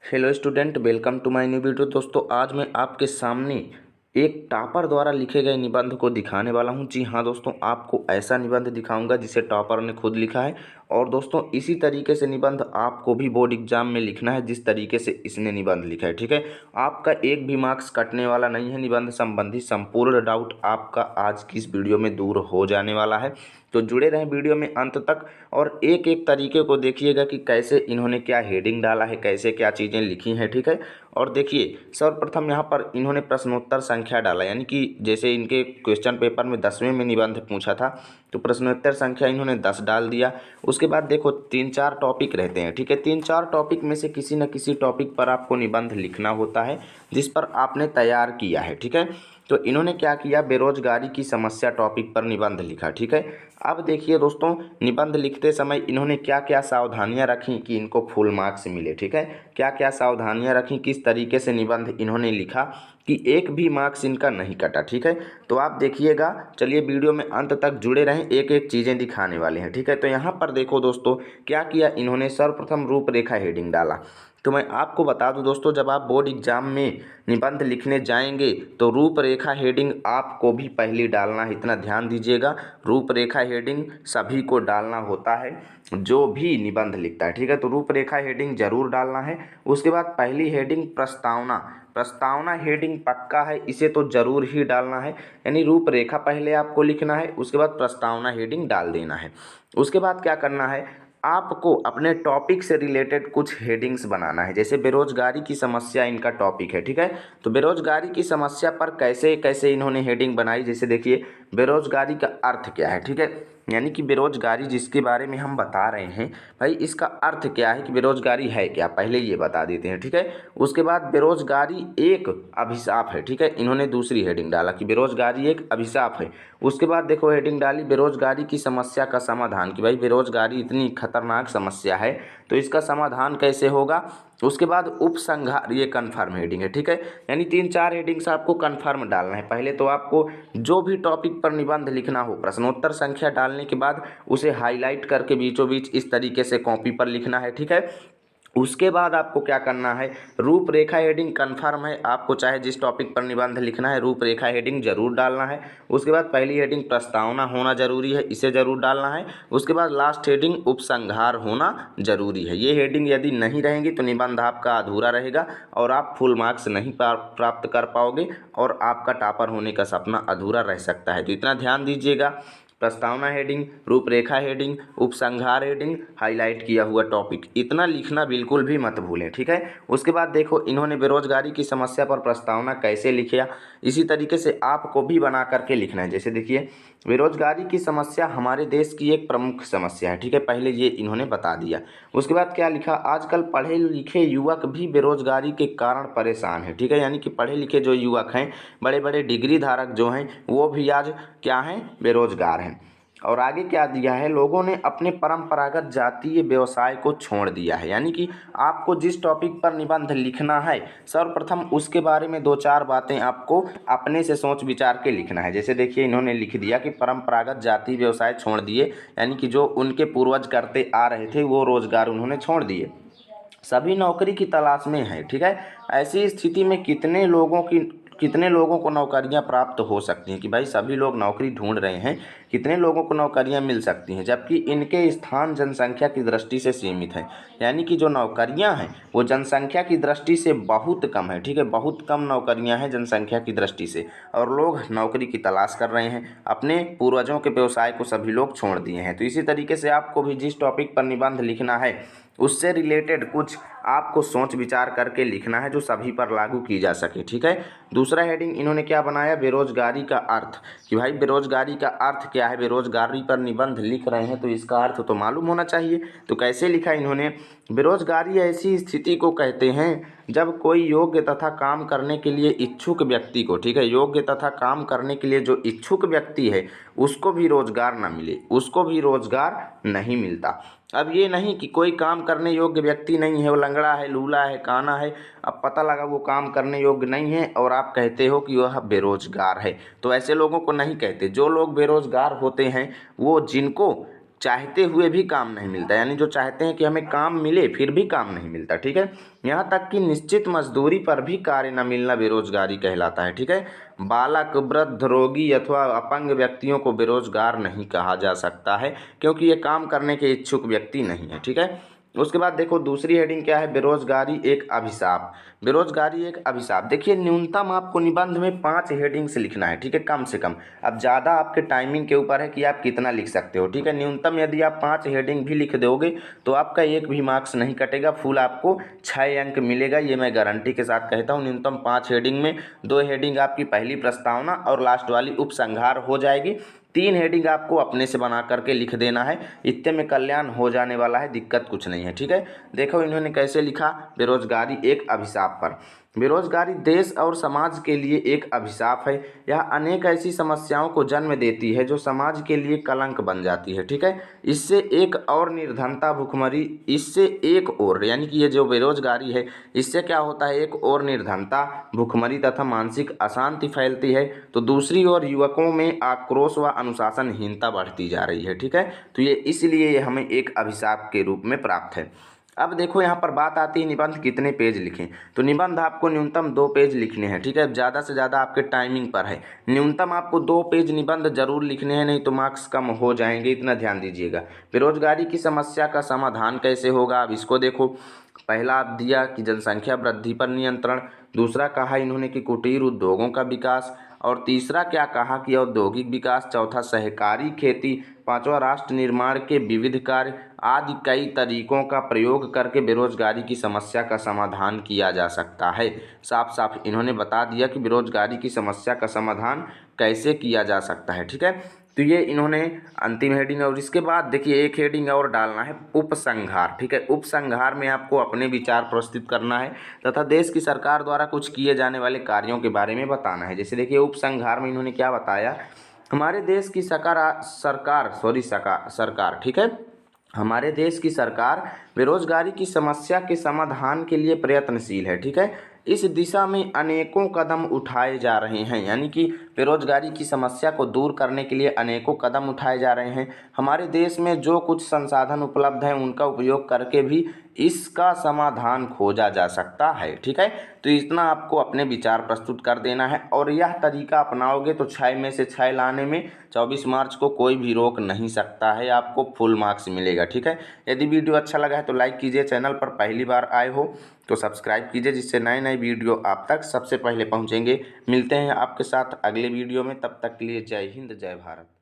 Hello student, welcome to my new video. दोस्तों, आज मैं आपके सामने एक टॉपर द्वारा लिखे गए निबंध को दिखाने वाला हूं। जी हाँ दोस्तों, आपको ऐसा निबंध दिखाऊंगा जिसे टॉपर ने खुद लिखा है। और दोस्तों, इसी तरीके से निबंध आपको भी बोर्ड एग्जाम में लिखना है जिस तरीके से इसने निबंध लिखा है। ठीक है, आपका एक भी मार्क्स कटने वाला नहीं है। निबंध संबंधी संपूर्ण डाउट आपका आज की इस वीडियो में दूर हो जाने वाला है। तो जुड़े रहें वीडियो में अंत तक और एक एक तरीके को देखिएगा कि कैसे इन्होंने क्या हेडिंग डाला है, कैसे क्या चीज़ें लिखी हैं। ठीक है, और देखिए सर्वप्रथम यहाँ पर इन्होंने प्रश्नोत्तर संख्या डाला, यानी कि जैसे इनके क्वेश्चन पेपर में 10वें में निबंध पूछा था तो प्रश्नोत्तर संख्या इन्होंने 10 डाल दिया। उसके बाद देखो 3-4 टॉपिक रहते हैं। ठीक है, 3-4 टॉपिक में से किसी न किसी टॉपिक पर आपको निबंध लिखना होता है जिस पर आपने तैयार किया है। ठीक है, तो इन्होंने क्या किया, बेरोजगारी की समस्या टॉपिक पर निबंध लिखा। ठीक है, अब देखिए दोस्तों, निबंध लिखते समय इन्होंने क्या क्या सावधानियां रखी कि इनको फुल मार्क्स मिले। ठीक है, क्या क्या सावधानियां रखी, किस तरीके से निबंध इन्होंने लिखा कि एक भी मार्क्स इनका नहीं कटा। ठीक है, तो आप देखिएगा, चलिए वीडियो में अंत तक जुड़े रहें, एक एक चीज़ें दिखाने वाले हैं। ठीक है, तो यहाँ पर देखो दोस्तों, क्या किया इन्होंने, सर्वप्रथम रूपरेखा हेडिंग डाला। तो मैं आपको बता दूं दोस्तों, जब आप बोर्ड एग्जाम में निबंध लिखने जाएंगे तो रूपरेखा हेडिंग आपको भी पहले डालना है। इतना ध्यान दीजिएगा, रूपरेखा हेडिंग सभी को डालना होता है जो भी निबंध लिखता है। ठीक है, तो रूपरेखा हेडिंग जरूर डालना है। उसके बाद पहली हेडिंग प्रस्तावना, प्रस्तावना हेडिंग पक्का है, इसे तो जरूर ही डालना है। यानी रूपरेखा पहले आपको लिखना है, उसके बाद प्रस्तावना हेडिंग डाल देना है। उसके बाद क्या करना है, आपको अपने टॉपिक से रिलेटेड कुछ हेडिंग्स बनाना है। जैसे बेरोजगारी की समस्या इनका टॉपिक है। ठीक है, तो बेरोजगारी की समस्या पर कैसे कैसे इन्होंने हेडिंग बनाई। जैसे देखिए, बेरोजगारी का अर्थ क्या है। ठीक है, यानी कि बेरोजगारी जिसके बारे में हम बता रहे हैं, भाई इसका अर्थ क्या है कि बेरोजगारी है क्या, पहले ये बता देते हैं। ठीक है, उसके बाद बेरोजगारी एक अभिशाप है। ठीक है, इन्होंने दूसरी हेडिंग डाला कि बेरोजगारी एक अभिशाप है। उसके बाद देखो हेडिंग डाली बेरोजगारी की समस्या का समाधान, कि भाई बेरोजगारी इतनी खतरनाक समस्या है तो इसका समाधान कैसे होगा। उसके बाद उपसंहार, ये कन्फर्म हेडिंग है। ठीक है, यानी 3-4 हेडिंग्स आपको कन्फर्म डालना है। पहले तो आपको जो भी टॉपिक पर निबंध लिखना हो, प्रश्नोत्तर संख्या डालने के बाद उसे हाईलाइट करके बीचों बीच इस तरीके से कॉपी पर लिखना है। ठीक है, उसके बाद आपको क्या करना है, रूपरेखा हेडिंग कन्फर्म है, आपको चाहे जिस टॉपिक पर निबंध लिखना है रूपरेखा हेडिंग जरूर डालना है। उसके बाद पहली हेडिंग प्रस्तावना होना जरूरी है, इसे जरूर डालना है। उसके बाद लास्ट हेडिंग उपसंहार होना जरूरी है। ये हेडिंग यदि नहीं रहेंगी तो निबंध आपका अधूरा रहेगा और आप फुल मार्क्स नहीं प्राप्त कर पाओगे और आपका टॉपर होने का सपना अधूरा रह सकता है। तो इतना ध्यान दीजिएगा, प्रस्तावना हेडिंग, रूपरेखा हेडिंग, उपसंहार हेडिंग, हाईलाइट किया हुआ टॉपिक, इतना लिखना बिल्कुल भी मत भूलें। ठीक है, उसके बाद देखो इन्होंने बेरोजगारी की समस्या पर प्रस्तावना कैसे लिखा, इसी तरीके से आपको भी बना करके लिखना है। जैसे देखिए, बेरोजगारी की समस्या हमारे देश की एक प्रमुख समस्या है। ठीक है, पहले ये इन्होंने बता दिया। उसके बाद क्या लिखा, आजकल पढ़े लिखे युवक भी बेरोजगारी के कारण परेशान है। ठीक है, यानी कि पढ़े लिखे जो युवक हैं, बड़े बड़े डिग्री धारक जो हैं, वो भी आज क्या हैं, बेरोजगार हैं। और आगे क्या दिया है, लोगों ने अपने परंपरागत जातीय व्यवसाय को छोड़ दिया है। यानी कि आपको जिस टॉपिक पर निबंध लिखना है सर्वप्रथम उसके बारे में 2-4 बातें आपको अपने से सोच विचार के लिखना है। जैसे देखिए, इन्होंने लिख दिया कि परंपरागत जातीय व्यवसाय छोड़ दिए, यानी कि जो उनके पूर्वज करते आ रहे थे वो रोजगार उन्होंने छोड़ दिए। सभी नौकरी की तलाश में है। ठीक है, ऐसी स्थिति में कितने लोगों को नौकरियां प्राप्त हो सकती हैं, कि भाई सभी लोग नौकरी ढूंढ रहे हैं, कितने लोगों को नौकरियां मिल सकती हैं, जबकि इनके स्थान जनसंख्या की दृष्टि से सीमित है। यानी कि जो नौकरियां हैं वो जनसंख्या की दृष्टि से बहुत कम है। ठीक है, बहुत कम नौकरियां हैं जनसंख्या की दृष्टि से और लोग नौकरी की तलाश कर रहे हैं, अपने पूर्वजों के व्यवसाय को सभी लोग छोड़ दिए हैं। तो इसी तरीके से आपको भी जिस टॉपिक पर निबंध लिखना है उससे रिलेटेड कुछ आपको सोच विचार करके लिखना है जो सभी पर लागू की जा सके। ठीक है, दूसरा हेडिंग इन्होंने क्या बनाया, बेरोजगारी का अर्थ, कि भाई बेरोजगारी का अर्थ क्या है, बेरोजगारी पर निबंध लिख रहे हैं तो इसका अर्थ तो मालूम होना चाहिए। तो कैसे लिखा इन्होंने, बेरोजगारी ऐसी स्थिति को कहते हैं जब कोई योग्य तथा काम करने के लिए इच्छुक व्यक्ति को, ठीक है, योग्य तथा काम करने के लिए जो इच्छुक व्यक्ति है उसको भी रोजगार ना मिले, उसको भी रोजगार नहीं मिलता। अब ये नहीं कि कोई काम करने योग्य व्यक्ति नहीं है, वो लंगड़ा है, लूला है, काना है, अब पता लगा वो काम करने योग्य नहीं है और आप कहते हो कि वह बेरोजगार है। तो ऐसे लोगों को नहीं कहते। जो लोग बेरोजगार होते हैं वो जिनको चाहते हुए भी काम नहीं मिलता, यानी जो चाहते हैं कि हमें काम मिले फिर भी काम नहीं मिलता। ठीक है, यहाँ तक कि निश्चित मजदूरी पर भी कार्य न मिलना बेरोजगारी कहलाता है। ठीक है, बालक, वृद्ध, रोगी अथवा अपंग व्यक्तियों को बेरोजगार नहीं कहा जा सकता है, क्योंकि ये काम करने के इच्छुक व्यक्ति नहीं है। ठीक है, उसके बाद देखो दूसरी हेडिंग क्या है, बेरोजगारी एक अभिशाप। बेरोजगारी एक अभिशाप, देखिए न्यूनतम आपको निबंध में 5 हेडिंग्स लिखना है। ठीक है, कम से कम। अब ज़्यादा आपके टाइमिंग के ऊपर है कि आप कितना लिख सकते हो। ठीक है, न्यूनतम यदि आप 5 हेडिंग भी लिख दोगे तो आपका एक भी मार्क्स नहीं कटेगा, फुल आपको 6 अंक मिलेगा, ये मैं गारंटी के साथ कहता हूँ। न्यूनतम 5 हेडिंग में 2 हेडिंग आपकी पहली प्रस्तावना और लास्ट वाली उपसंहार हो जाएगी। 3 हेडिंग आपको अपने से बना करके लिख देना है, इतने में कल्याण हो जाने वाला है, दिक्कत कुछ नहीं है। ठीक है, देखो इन्होंने कैसे लिखा, बेरोजगारी एक अभिशाप पर। बेरोजगारी देश और समाज के लिए एक अभिशाप है। यह अनेक ऐसी समस्याओं को जन्म देती है जो समाज के लिए कलंक बन जाती है। ठीक है, इससे एक और निर्धनता, भुखमरी, इससे एक और, यानी कि ये जो बेरोजगारी है इससे क्या होता है, एक और निर्धनता, भुखमरी तथा मानसिक अशांति फैलती है, तो दूसरी ओर युवकों में आक्रोश व अनुशासनहीनता बढ़ती जा रही है। ठीक है, तो ये इसलिए ये हमें एक अभिशाप के रूप में प्राप्त है। अब देखो यहाँ पर बात आती है निबंध कितने पेज लिखें, तो निबंध आपको न्यूनतम 2 पेज लिखने हैं। ठीक है, ज़्यादा से ज़्यादा आपके टाइमिंग पर है, न्यूनतम आपको 2 पेज निबंध जरूर लिखने हैं, नहीं तो मार्क्स कम हो जाएंगे, इतना ध्यान दीजिएगा। बेरोजगारी की समस्या का समाधान कैसे होगा, अब इसको देखो। पहला आप दिया कि जनसंख्या वृद्धि पर नियंत्रण, दूसरा कहा इन्होंने कि कुटीर उद्योगों का विकास, और तीसरा क्या कहा कि औद्योगिक विकास, चौथा सहकारी खेती, पांचवा राष्ट्र निर्माण के विविध कार्य आदि कई तरीकों का प्रयोग करके बेरोजगारी की समस्या का समाधान किया जा सकता है। साफ साफ इन्होंने बता दिया कि बेरोजगारी की समस्या का समाधान कैसे किया जा सकता है। ठीक है, तो ये इन्होंने अंतिम हेडिंग, और इसके बाद देखिए एक हेडिंग और डालना है, उपसंहार। ठीक है, उपसंहार में आपको अपने विचार प्रस्तुत करना है तथा देश की सरकार द्वारा कुछ किए जाने वाले कार्यों के बारे में बताना है। जैसे देखिए उपसंहार में इन्होंने क्या बताया, हमारे देश की सरकार, ठीक है, हमारे देश की सरकार बेरोजगारी की समस्या के समाधान के लिए प्रयत्नशील है। ठीक है, इस दिशा में अनेकों कदम उठाए जा रहे हैं, यानी कि बेरोजगारी की समस्या को दूर करने के लिए अनेकों कदम उठाए जा रहे हैं। हमारे देश में जो कुछ संसाधन उपलब्ध हैं उनका उपयोग करके भी इसका समाधान खोजा जा सकता है। ठीक है, तो इतना आपको अपने विचार प्रस्तुत कर देना है, और यह तरीका अपनाओगे तो 6 में से 6 लाने में 24 मार्च को कोई भी रोक नहीं सकता है, आपको फुल मार्क्स मिलेगा। ठीक है, यदि वीडियो अच्छा लगा है तो लाइक कीजिए, चैनल पर पहली बार आए हो तो सब्सक्राइब कीजिए, जिससे नए नए वीडियो आप तक सबसे पहले पहुंचेंगे। मिलते हैं आपके साथ अगले वीडियो में, तब तक के लिए जय हिंद, जय भारत।